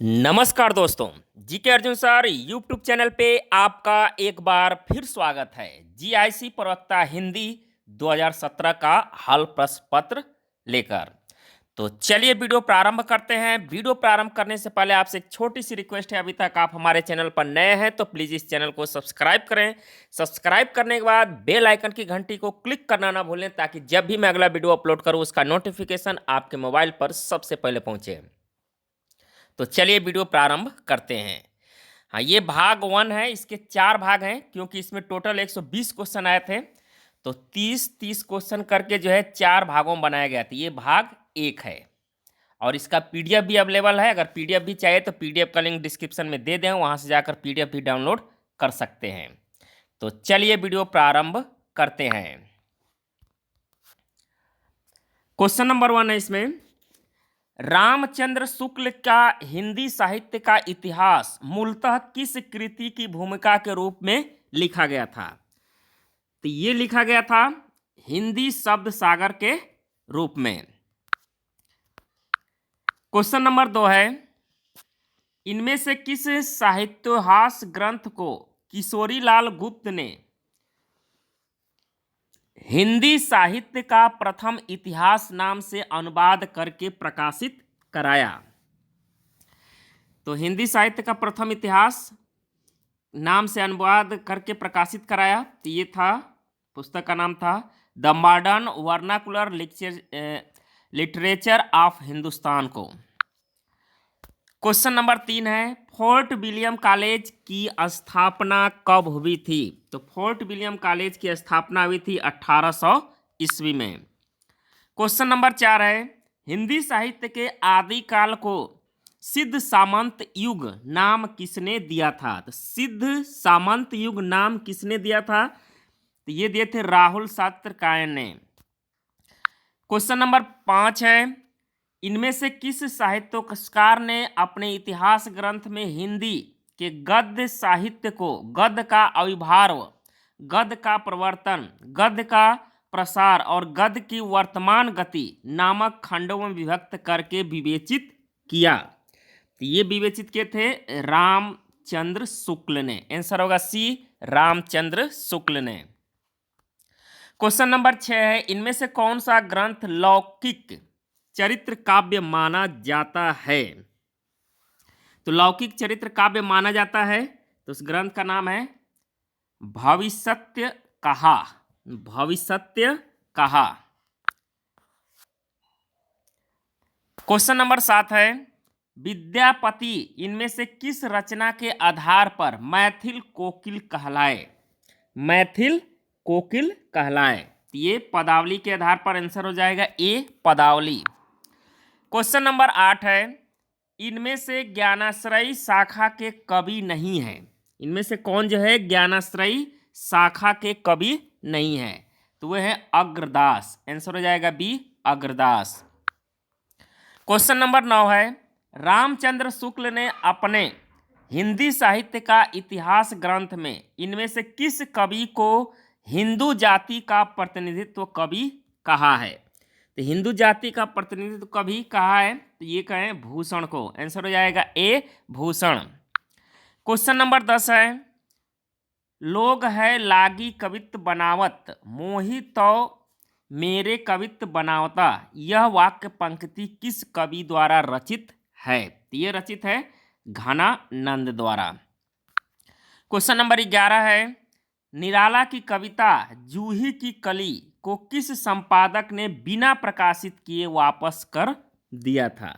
नमस्कार दोस्तों। GK Arjun sir YouTube channel पे आपका एक बार फिर स्वागत है। जीआईसी प्रवक्ता हिंदी 2017 का हल प्रश्न पत्र लेकर। तो चलिए वीडियो प्रारंभ करते हैं। वीडियो प्रारंभ करने से पहले आपसे एक छोटी सी रिक्वेस्ट है, अभी तक आप हमारे चैनल पर नए हैं तो प्लीज़ इस चैनल को सब्सक्राइब करें। सब्सक्राइब करने के बाद बेल आइकन की घंटी को क्लिक करना ना भूलें, ताकि जब भी मैं अगला वीडियो अपलोड करूँ उसका नोटिफिकेशन आपके मोबाइल पर सबसे पहले पहुँचे। तो चलिए वीडियो प्रारंभ करते हैं। हाँ, ये भाग 1 है। इसके 4 भाग हैं, क्योंकि इसमें टोटल 120 क्वेश्चन आए थे। तो 30-30 क्वेश्चन करके जो है 4 भागों में बनाया गया था। ये भाग 1 है और इसका पीडीएफ भी अवेलेबल है। अगर पीडीएफ भी चाहिए तो पीडीएफ का लिंक डिस्क्रिप्शन में दे दें, वहाँ से जाकर पीडीएफ भी डाउनलोड कर सकते हैं। तो चलिए वीडियो प्रारंभ करते हैं। क्वेश्चन नंबर 1 है इसमें, रामचंद्र शुक्ल का हिंदी साहित्य का इतिहास मूलतः किस कृति की भूमिका के रूप में लिखा गया था? तो ये लिखा गया था हिंदी शब्द सागर के रूप में। क्वेश्चन नंबर 2 है, इनमें से किस साहित्योहास ग्रंथ को किशोरीलाल गुप्त ने हिंदी साहित्य का प्रथम इतिहास नाम से अनुवाद करके प्रकाशित कराया? तो हिंदी साहित्य का प्रथम इतिहास नाम से अनुवाद करके प्रकाशित कराया, तो ये था, पुस्तक का नाम था the modern vernacular literature of Hindustan को। क्वेश्चन नंबर 3 है, फोर्ट विलियम कॉलेज की स्थापना कब हुई थी? तो फोर्ट विलियम कॉलेज की स्थापना हुई थी 1800 ईस्वी में। क्वेश्चन नंबर 4 है, हिंदी साहित्य के आदिकाल को सिद्ध सामंत युग नाम किसने दिया था? तो सिद्ध सामंत युग नाम किसने दिया था? तो ये दिए थे राहुल सातरकायन ने। क्वेश्चन नंबर 5 है, इनमें से किस साहित्यकार ने अपने इतिहास ग्रंथ में हिंदी के गद्य साहित्य को गद्य का आविर्भाव, गद्य का प्रवर्तन, गद्य का प्रसार और गद्य की वर्तमान गति नामक खंडों में विभक्त करके विवेचित किया? तो ये विवेचित किए थे रामचंद्र शुक्ल ने। आंसर होगा सी, रामचंद्र शुक्ल ने। क्वेश्चन नंबर 6 है, इनमें से कौन सा ग्रंथ लौकिक चरित्र काव्य माना जाता है? तो लौकिक चरित्र काव्य माना जाता है, तो उस ग्रंथ का नाम है भविष्यत्य कहा। भविष्यत्य कहा। क्वेश्चन नंबर 7 है, विद्यापति इनमें से किस रचना के आधार पर मैथिल कोकिल कहलाए? मैथिल कोकिल कहलाए, ये पदावली के आधार पर। आंसर हो जाएगा ए, पदावली। क्वेश्चन नंबर 8 है, इनमें से ज्ञानाश्रयी शाखा के कवि नहीं है। इनमें से कौन जो है ज्ञानाश्रयी शाखा के कवि नहीं है? तो वह है अग्रदास। आंसर हो जाएगा बी, अग्रदास। क्वेश्चन नंबर 9 है, रामचंद्र शुक्ल ने अपने हिंदी साहित्य का इतिहास ग्रंथ में इनमें से किस कवि को हिंदू जाति का प्रतिनिधित्व कवि कहा है? तो हिंदू जाति का प्रतिनिधित्व कवि कहा है, तो ये कहें भूषण को। आंसर हो जाएगा ए, भूषण। क्वेश्चन नंबर 10 है, लोग है लागी कवित्व बनावत मोहि तो मेरे कवित्व बनावता, यह वाक्य पंक्ति किस कवि द्वारा रचित है? ये रचित है घनानंद द्वारा। क्वेश्चन नंबर 11 है, निराला की कविता जूही की कली को किस संपादक ने बिना प्रकाशित किए वापस कर दिया था?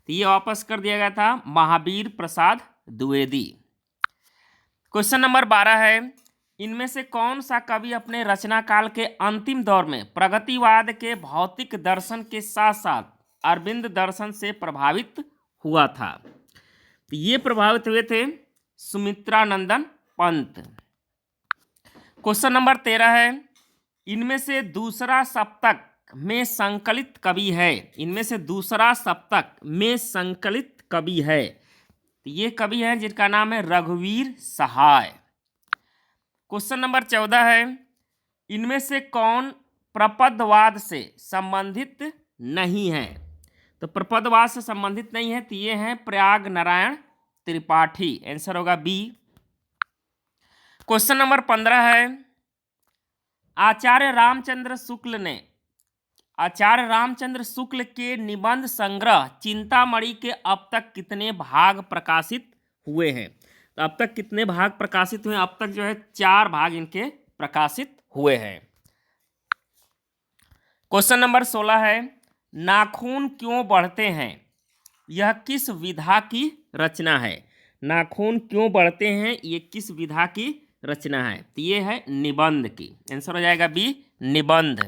तो ये वापस कर दिया गया था महावीर प्रसाद द्विवेदी। क्वेश्चन नंबर 12 है, इनमें से कौन सा कवि अपने रचना काल के अंतिम दौर में प्रगतिवाद के भौतिक दर्शन के साथ साथ अरविंद दर्शन से प्रभावित हुआ था? तो ये प्रभावित हुए थे सुमित्रानंदन पंत। क्वेश्चन नंबर 13 है, इनमें से दूसरा सप्तक में संकलित कवि है। इनमें से दूसरा सप्तक में संकलित कवि है, तो ये कवि हैं जिनका नाम है रघुवीर सहाय। क्वेश्चन नंबर 14 है, इनमें से कौन प्रपदवाद से संबंधित नहीं है? तो प्रपदवास से संबंधित नहीं है, तो ये हैं प्रयाग नारायण त्रिपाठी। आंसर होगा बी। क्वेश्चन नंबर 15 है, आचार्य रामचंद्र शुक्ल के निबंध संग्रह चिंतामणि के अब तक कितने भाग प्रकाशित हुए हैं? तो अब तक कितने भाग प्रकाशित हुए? अब तक जो है 4 भाग इनके प्रकाशित हुए हैं। क्वेश्चन नंबर 16 है, नाखून क्यों बढ़ते हैं? यह किस विधा की रचना है? नाखून क्यों बढ़ते हैं, ये किस विधा की रचना है? तो ये है निबंध की। आंसर हो जाएगा बी, निबंध।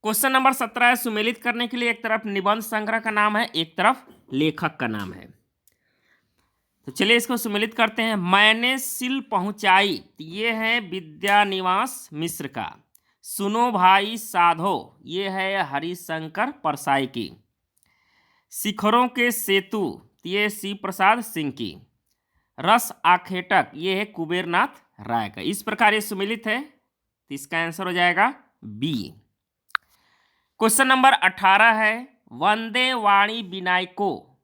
क्वेश्चन नंबर 17 है, सुमेलित करने के लिए एक तरफ निबंध संग्रह का नाम है, एक तरफ लेखक का नाम है। तो चलिए इसको सुमेलित करते हैं। मैंने सिल पहुंचाई, तो ये है विद्यानिवास मिश्र का। सुनो भाई साधो, ये है हरिशंकर परसाई की। शिखरों के सेतु, ये सी प्रसाद सिंह की। रस आखेटक, ये है कुबेरनाथ राय का। इस प्रकार ये सुमेलित है, तो इसका आंसर हो जाएगा बी। क्वेश्चन नंबर 18 है, वंदे वाणी विनायको,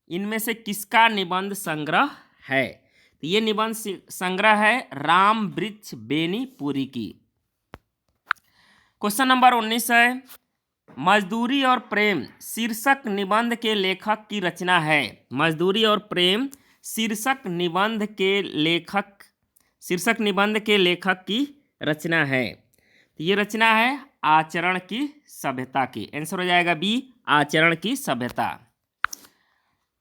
इनमें से किसका निबंध संग्रह है? तो ये निबंध संग्रह है राम वृक्ष बेनीपुरी की। क्वेश्चन नंबर 19 है, मजदूरी और प्रेम शीर्षक निबंध के लेखक की रचना है। मजदूरी और प्रेम शीर्षक निबंध के लेखक की रचना है। तो ये रचना है आचरण की सभ्यता की। आंसर हो जाएगा बी, आचरण की सभ्यता।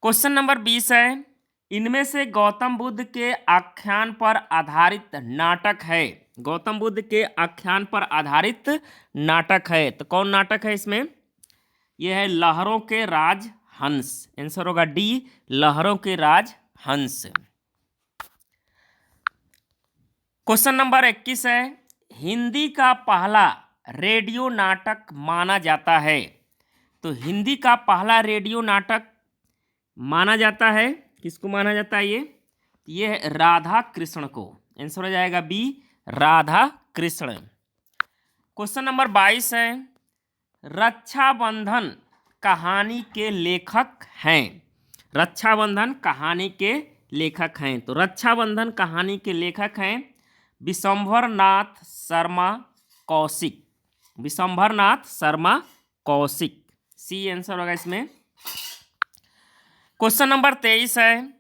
क्वेश्चन नंबर 20 है, इनमें से गौतम बुद्ध के आख्यान पर आधारित नाटक है। गौतम बुद्ध के आख्यान पर आधारित नाटक है, तो कौन नाटक है इसमें? यह है लहरों के राज हंस। आंसर होगा डी, लहरों के राज हंस। क्वेश्चन नंबर 21 है, हिंदी का पहला रेडियो नाटक माना जाता है। तो हिंदी का पहला रेडियो नाटक माना जाता है, किसको माना जाता है? ये है राधा कृष्ण को। आंसर हो जाएगा B, Radha Krishna. Question number 22 है, रक्षाबंधन कहानी के लेखक हैं। रक्षाबंधन कहानी के लेखक हैं, तो रक्षाबंधन कहानी के लेखक हैं विशंभरनाथ शर्मा कौशिक। विशंभरनाथ शर्मा कौशिक, सी आंसर होगा इसमें। क्वेश्चन नंबर 23 है,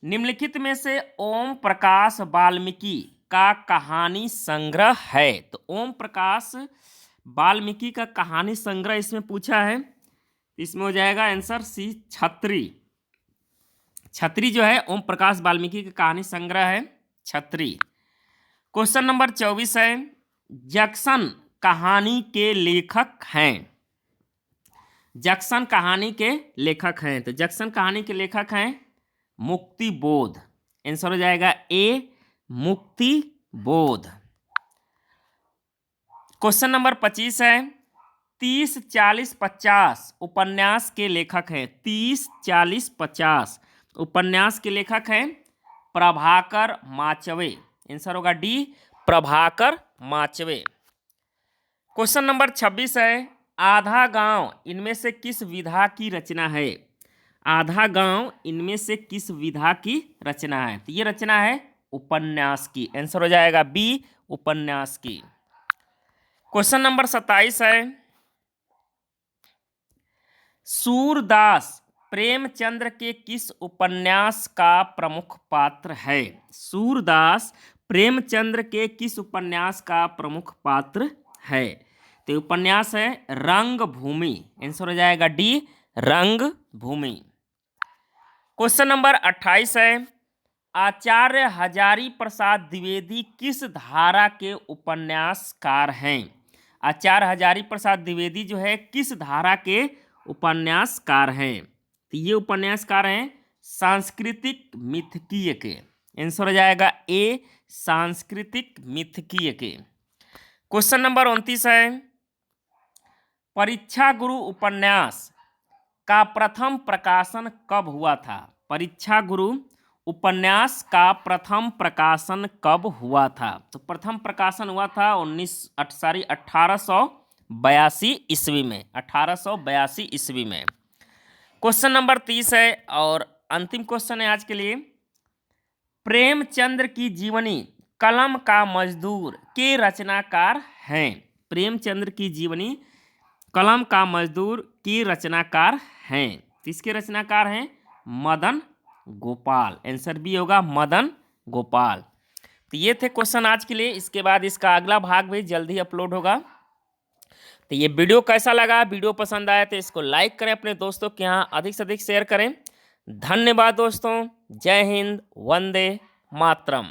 निम्नलिखित में से ओम प्रकाश वाल्मीकि का कहानी संग्रह है। तो ओम प्रकाश वाल्मीकि का कहानी संग्रह इसमें पूछा है, इसमें हो जाएगा आंसर सी, छत्री। छत्री जो है ओम प्रकाश वाल्मीकि का कहानी संग्रह है, छत्री। क्वेश्चन नंबर 24 है, जैक्सन कहानी के लेखक हैं। जैक्सन कहानी के लेखक हैं, तो जैक्सन कहानी के लेखक हैं मुक्ति बोध। आंसर हो जाएगा ए, मुक्ति बोध। क्वेश्चन नंबर 25 है, 30, 40, 50 उपन्यास के लेखक हैं। 30, 40, 50 उपन्यास के लेखक हैं प्रभाकर माचवे। आंसर होगा D, Prabhakar Machwe. Question number 26 है, आधा गांव इनमें से किस विधा की रचना है? आधा गांव इनमें से किस विधा की रचना है? तो ये रचना है उपन्यास की। आंसर हो जाएगा बी, उपन्यास की। क्वेश्चन नंबर 27 है, सूरदास प्रेमचंद्र के किस उपन्यास का प्रमुख पात्र है? सूरदास प्रेमचंद्र के किस उपन्यास का प्रमुख पात्र है? तो उपन्यास है रंगभूमि। आंसर हो जाएगा डी, रंगभूमि। क्वेश्चन नंबर 28 है, आचार्य हजारी प्रसाद द्विवेदी किस धारा के उपन्यासकार हैं? आचार्य हजारी प्रसाद द्विवेदी जो है किस धारा के उपन्यासकार हैं? तो ये उपन्यासकार हैं सांस्कृतिक मिथकीय के। आंसर हो जाएगा ए, सांस्कृतिक मिथकीय के। क्वेश्चन नंबर 29 है, परीक्षा गुरु उपन्यास का प्रथम प्रकाशन कब हुआ था? परीक्षा गुरु उपन्यास का प्रथम प्रकाशन कब हुआ था? तो प्रथम प्रकाशन हुआ था 1852 1882 ईस्वी में, 1882 ईस्वी में। क्वेश्चन नंबर 30 है और अंतिम क्वेश्चन है आज के लिए। प्रेमचंद्र की जीवनी कलम का मजदूर के रचनाकार हैं। प्रेमचंद्र की जीवनी कलम का मजदूर की रचनाकार हैं। किसके रचनाकार हैं? मदन गोपाल। आंसर बी होगा मदन गोपाल। तो ये थे क्वेश्चन आज के लिए। इसके बाद इसका अगला भाग भी जल्द ही अपलोड होगा। तो ये वीडियो कैसा लगा? वीडियो पसंद आया तो इसको लाइक करें, अपने दोस्तों के यहाँ अधिक से अधिक शेयर करें। धन्यवाद दोस्तों। जय हिंद, वंदे मातरम।